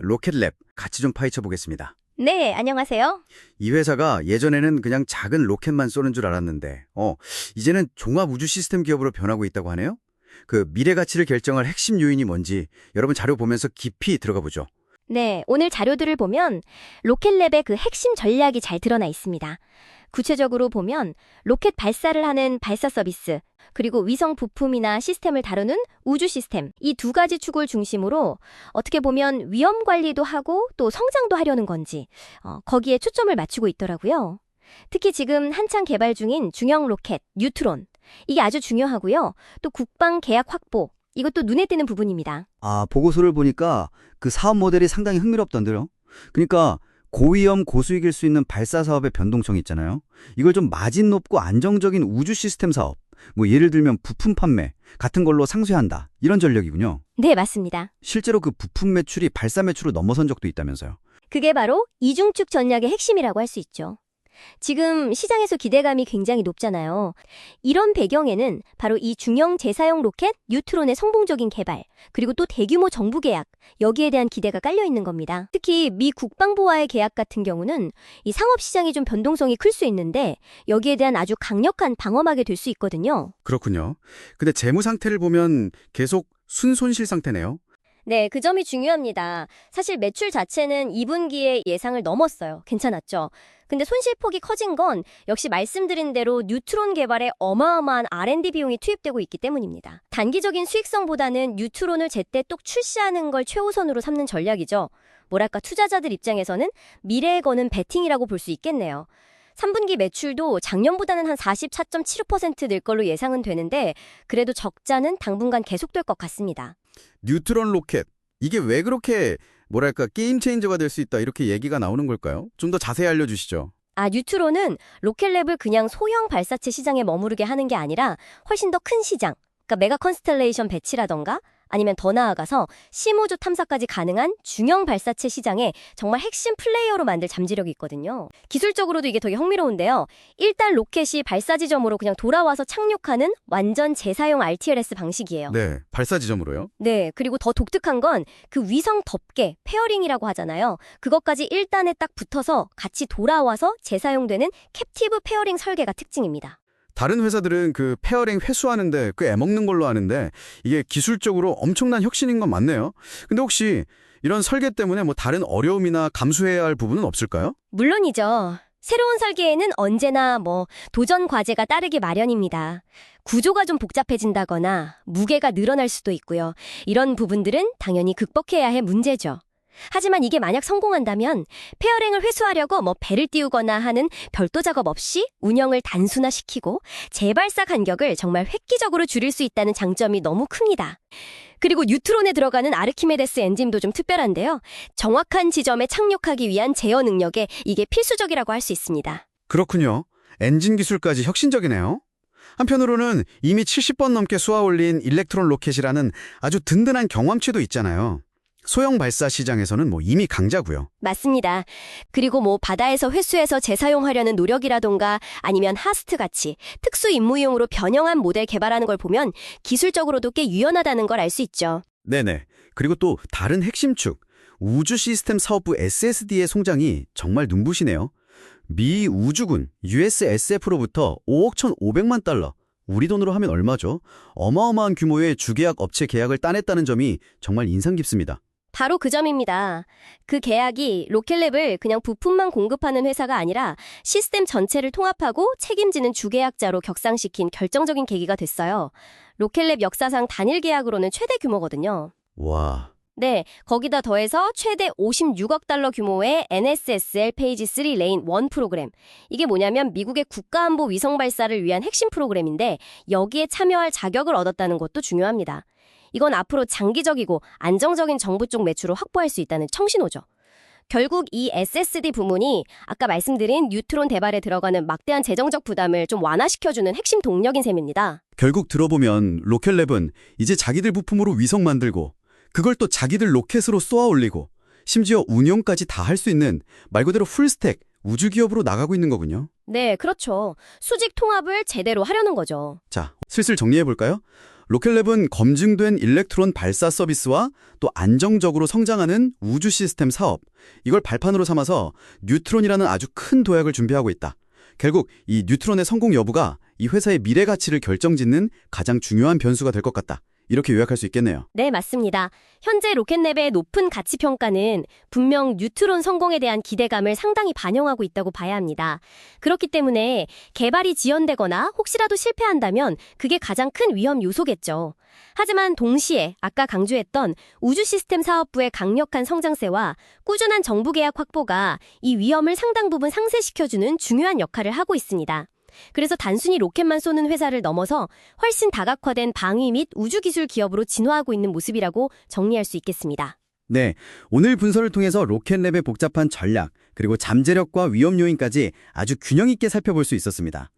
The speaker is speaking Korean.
로켓랩 같이 좀 파헤쳐 보겠습니다. 네, 안녕하세요. 이 회사가 예전에는 그냥 작은 로켓만 쏘는 줄 알았는데, 이제는 종합 우주 시스템 기업으로 변하고 있다고 하네요? 그 미래 가치를 결정할 핵심 요인이 뭔지 여러분 자료 보면서 깊이 들어가 보죠. 네, 오늘 자료들을 보면 로켓랩의 그 핵심 전략이 잘 드러나 있습니다. 구체적으로 보면 로켓 발사를 하는 발사 서비스, 그리고 위성 부품이나 시스템을 다루는 우주 시스템, 이 두 가지 축을 중심으로 어떻게 보면 위험 관리도 하고 또 성장도 하려는 건지 거기에 초점을 맞추고 있더라고요. 특히 지금 한창 개발 중인 중형 로켓, 뉴트론, 이게 아주 중요하고요. 또 국방 계약 확보, 이것도 눈에 띄는 부분입니다. 보고서를 보니까 그 사업 모델이 상당히 흥미롭던데요. 그러니까 고위험 고수익일 수 있는 발사 사업의 변동성이 있잖아요. 이걸 좀 마진 높고 안정적인 우주 시스템 사업, 뭐 예를 들면 부품 판매 같은 걸로 상쇄한다. 이런 전략이군요. 네, 맞습니다. 실제로 그 부품 매출이 발사 매출을 넘어선 적도 있다면서요. 그게 바로 이중축 전략의 핵심이라고 할 수 있죠. 지금 시장에서 기대감이 굉장히 높잖아요. 이런 배경에는 바로 이 중형 재사용 로켓 뉴트론의 성공적인 개발, 그리고 또 대규모 정부 계약, 여기에 대한 기대가 깔려 있는 겁니다. 특히 미 국방부와의 계약 같은 경우는 이 상업 시장이 좀 변동성이 클 수 있는데 여기에 대한 아주 강력한 방어막이 될 수 있거든요. 그렇군요. 근데 재무 상태를 보면 계속 순손실 상태네요. 네, 그 점이 중요합니다. 사실 매출 자체는 2분기에 예상을 넘었어요. 괜찮았죠? 근데 손실폭이 커진 건 역시 말씀드린 대로 뉴트론 개발에 어마어마한 R&D 비용이 투입되고 있기 때문입니다. 단기적인 수익성보다는 뉴트론을 제때 뚝 출시하는 걸 최우선으로 삼는 전략이죠. 뭐랄까 투자자들 입장에서는 미래에 거는 베팅이라고 볼 수 있겠네요. 3분기 매출도 작년보다는 한 44.75% 늘 걸로 예상은 되는데 그래도 적자는 당분간 계속될 것 같습니다. 뉴트론 로켓, 이게 왜 그렇게 뭐랄까 게임 체인저가 될 수 있다 이렇게 얘기가 나오는 걸까요? 좀 더 자세히 알려주시죠. 뉴트론은 로켓랩을 그냥 소형 발사체 시장에 머무르게 하는 게 아니라 훨씬 더 큰 시장, 그러니까 메가 컨스텔레이션 배치라던가 아니면 더 나아가서 심우주 탐사까지 가능한 중형 발사체 시장에 정말 핵심 플레이어로 만들 잠재력이 있거든요. 기술적으로도 이게 되게 흥미로운데요. 일단 로켓이 발사 지점으로 그냥 돌아와서 착륙하는 완전 재사용 RTLS 방식이에요. 네, 발사 지점으로요? 네, 그리고 더 독특한 건 그 위성 덮개, 페어링이라고 하잖아요. 그것까지 1단에 딱 붙어서 같이 돌아와서 재사용되는 캡티브 페어링 설계가 특징입니다. 다른 회사들은 그 페어링 회수하는데 꽤 애먹는 걸로 아는데 이게 기술적으로 엄청난 혁신인 건 맞네요. 근데 혹시 이런 설계 때문에 뭐 다른 어려움이나 감수해야 할 부분은 없을까요? 물론이죠. 새로운 설계에는 언제나 도전 과제가 따르기 마련입니다. 구조가 좀 복잡해진다거나 무게가 늘어날 수도 있고요. 이런 부분들은 당연히 극복해야 할 문제죠. 하지만 이게 만약 성공한다면 페어링을 회수하려고 배를 띄우거나 하는 별도 작업 없이 운영을 단순화시키고 재발사 간격을 정말 획기적으로 줄일 수 있다는 장점이 너무 큽니다. 그리고 뉴트론에 들어가는 아르키메데스 엔진도 좀 특별한데요. 정확한 지점에 착륙하기 위한 제어 능력에 이게 필수적이라고 할 수 있습니다. 그렇군요. 엔진 기술까지 혁신적이네요. 한편으로는 이미 70번 넘게 쏘아 올린 일렉트론 로켓이라는 아주 든든한 경험치도 있잖아요. 소형 발사 시장에서는 이미 강자고요. 맞습니다. 그리고 바다에서 회수해서 재사용하려는 노력이라던가 아니면 하스트같이 특수 임무용으로 변형한 모델 개발하는 걸 보면 기술적으로도 꽤 유연하다는 걸 알 수 있죠. 네네. 그리고 또 다른 핵심 축, 우주 시스템 사업부 SSD의 성장이 정말 눈부시네요. 미 우주군 USSF로부터 5억 1,500만 달러, 우리 돈으로 하면 얼마죠? 어마어마한 규모의 주계약 업체 계약을 따냈다는 점이 정말 인상 깊습니다. 바로 그 점입니다. 그 계약이 로켓랩을 그냥 부품만 공급하는 회사가 아니라 시스템 전체를 통합하고 책임지는 주계약자로 격상시킨 결정적인 계기가 됐어요. 로켓랩 역사상 단일 계약으로는 최대 규모거든요. 와. 네, 거기다 더해서 최대 56억 달러 규모의 NSSL 페이지 3 레인 1 프로그램. 이게 뭐냐면 미국의 국가안보 위성 발사를 위한 핵심 프로그램인데 여기에 참여할 자격을 얻었다는 것도 중요합니다. 이건 앞으로 장기적이고 안정적인 정부 쪽 매출을 확보할 수 있다는 청신호죠. 결국 이 SSD 부문이 아까 말씀드린 뉴트론 개발에 들어가는 막대한 재정적 부담을 좀 완화시켜주는 핵심 동력인 셈입니다. 결국 들어보면 로켓랩은 이제 자기들 부품으로 위성 만들고 그걸 또 자기들 로켓으로 쏘아 올리고 심지어 운용까지 다 할 수 있는 말 그대로 풀스택 우주기업으로 나가고 있는 거군요. 네, 그렇죠. 수직 통합을 제대로 하려는 거죠. 자, 슬슬 정리해볼까요? 로켓랩은 검증된 일렉트론 발사 서비스와 또 안정적으로 성장하는 우주 시스템 사업, 이걸 발판으로 삼아서 뉴트론이라는 아주 큰 도약을 준비하고 있다. 결국 이 뉴트론의 성공 여부가 이 회사의 미래 가치를 결정짓는 가장 중요한 변수가 될 것 같다. 이렇게 요약할 수 있겠네요. 네, 맞습니다. 현재 로켓랩의 높은 가치 평가는 분명 뉴트론 성공에 대한 기대감을 상당히 반영하고 있다고 봐야 합니다. 그렇기 때문에 개발이 지연되거나 혹시라도 실패한다면 그게 가장 큰 위험 요소겠죠. 하지만 동시에 아까 강조했던 우주 시스템 사업부의 강력한 성장세와 꾸준한 정부 계약 확보가 이 위험을 상당 부분 상쇄시켜주는 중요한 역할을 하고 있습니다. 그래서 단순히 로켓만 쏘는 회사를 넘어서 훨씬 다각화된 방위 및 우주기술 기업으로 진화하고 있는 모습이라고 정리할 수 있겠습니다. 네, 오늘 분석을 통해서 로켓랩의 복잡한 전략, 그리고 잠재력과 위험 요인까지 아주 균형 있게 살펴볼 수 있었습니다.